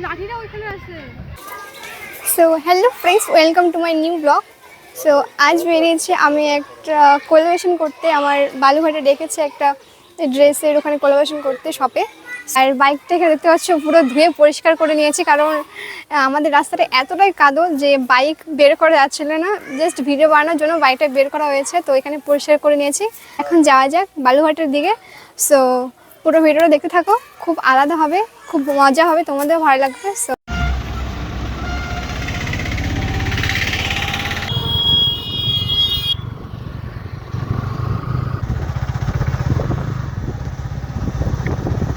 লাঠিটা ওইখানে আছে। So hello friends, welcome to my new blog. So আজ বেরিয়েছি আমি একটা কোলাবোরেশন করতে। আমার বালুঘাটে ডেকেছে একটা ড্রেসের ওখানে কোলাবোরেশন করতে শপে। আর বাইকটাকে দেখতে পাচ্ছ পুরো ধুয়ে পরিষ্কার করে নিয়েছি, কারণ আমাদের রাস্তাটা এতটাই কাদো যে বাইক বের করা যাচ্ছিল না। জাস্ট ভিডিও বানানোর জন্য বাইকটা বের করা হয়েছে, তো এখানে পরিষ্কার করে নিয়েছি। এখন যাওয়া যাক বালুঘাটের দিকে। সো পুরো ভিডিওটা দেখতে থাকো, খুব আলাদা হবে, খুব মজা হবে, তোমাদেরও ভালো লাগবে। সো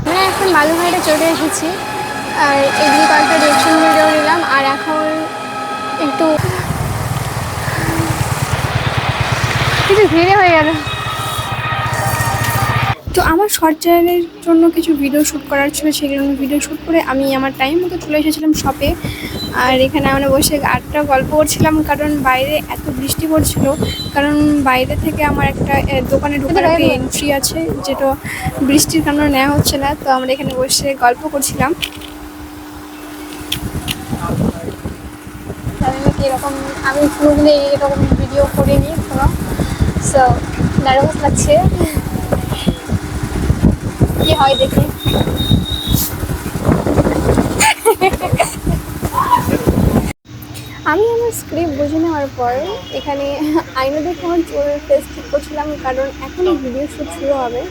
আমরা এখন বালুঘাটে চলে এসেছি, আর এদিকে কয়েকটা রিয়েকশন ভিডিও নিলাম। আর এখন একটু ভিড়ে হয়ে গেল। তো আমার শর্ট চ্যানেলের জন্য কিছু ভিডিও শ্যুট করার ছিল, সেগুলো ভিডিও শ্যুট করে আমি আমার টাইম মতো চলে এসেছিলাম শপে। আর এখানে আমরা বসে আড্ডা গল্প করছিলাম, কারণ বাইরে এত বৃষ্টি পড়ছিল। কারণ বাইরে থেকে আমার একটা দোকানে ঢোকার একটা এন্ট্রি আছে, যেটা বৃষ্টির কারণে নেওয়া হচ্ছে না। তো আমরা এখানে বসে গল্প করছিলাম। জানি না কীরকম, আমি পুরোগুলো এরকম ভিডিও করিনি কোনো। সো নার্ভাস লাগছে, কি হয় দেখি। আমি আমার স্ক্রিপ্ট বুঝে নেওয়ার পর এখানে আয়না দেখে আমার চুল ফেস ঠিক করছিলাম, কারণ এখনই ভিডিও শ্যুট শুরু হবে।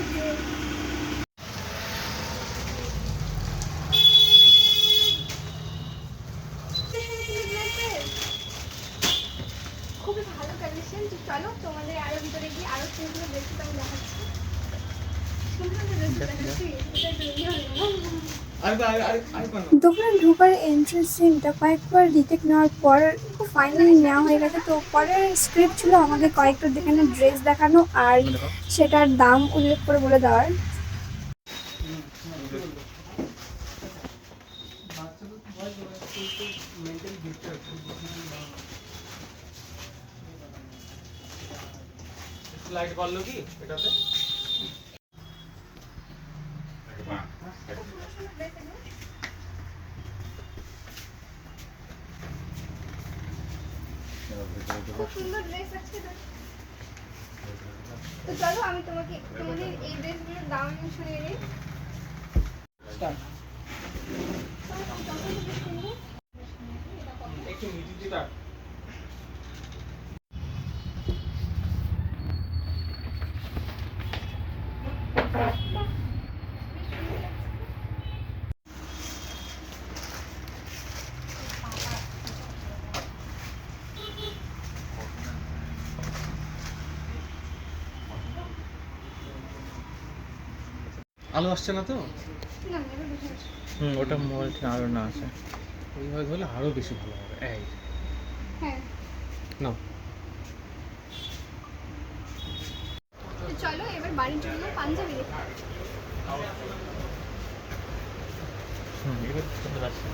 খুবই ভালো কন্ডিশন। চলো তোমাদের আরো ভিতরে গিয়ে আরো সুন্দর দেখতে আমি দেখাচ্ছি। দোকানে ঢোকার এন্ট্রেন্স সিনটা কয়েকবার রিটেক নেওয়ার পর ফাইনালি নেওয়া হয়ে গেছে। তো পরের স্ক্রিপ্ট ছিল আমাকে কয়েকটা যেখানে ড্রেস দেখানো আর সেটার দাম উল্লেখ করে বলে দেওয়ার। লাইট করলো কি এটাতে? খুব সুন্দর ড্রেস আছে। তো চলো আমি তোমাদের এই ড্রেসগুলোর দাম শুনিয়ে দিই। একটু মিটি দিটা। আলো আসছে না তো? ওটা মোবাইল থেকে আলো না আসে, ওইভাবে হলে আরো বেশি ভালো হবে। এই হ্যাঁ, না চলো এবার বাড়ির জন্য পাঞ্জাবি দেখি। এবার সুন্দর আসছে।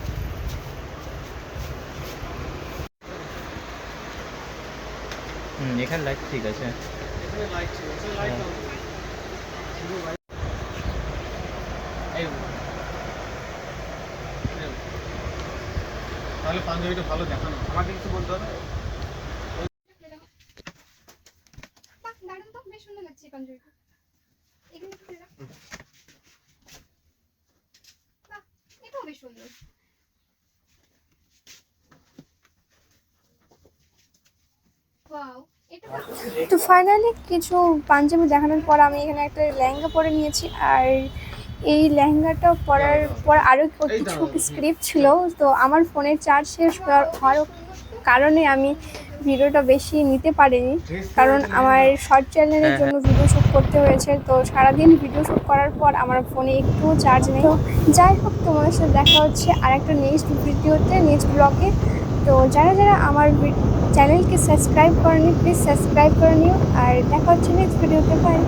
এখানে লাইট ঠিক আছে। এখানে লাইট ঠিক আছে, লাইট দাও। তাহলে পাঞ্জাবিটা ভালো দেখানো, আমাকে কিছু বলতে হবে। দারুণ তো, বেশ সুন্দর লাগছে পাঞ্জাবিটা। এখানে খুলে দাও। বাহ, এটাও বেশ সুন্দর। ওয়াও, তো ফাইনালি কিছু পাঞ্জাবি দেখানোর পর আমি এখানে একটা লেহেঙ্গা পরে নিয়েছি। আর এই লেহেঙ্গাটা পরার পর আরও কিছু স্ক্রিপ্ট ছিল। তো আমার ফোনের চার্জ শেষ হওয়ার কারণে আমি ভিডিওটা বেশি নিতে পারিনি, কারণ আমার শর্ট চ্যানেলের জন্য ভিডিও শ্যুট করতে হয়েছে। তো সারাদিন ভিডিও শ্যুট করার পর আমার ফোনে একটু চার্জ নেই। তো যাই হোক, তোমাদের সাথে দেখা হচ্ছে আর একটা নেক্সট ভিডিওতে, নেক্সট ব্লগে। তো যারা যারা আমার চ্যানেলকে সাবস্ক্রাইব করেনি, প্লিজ সাবস্ক্রাইব করে নিও। আর দেখা হচ্ছে নেক্সট ভিডিওতে। বাই।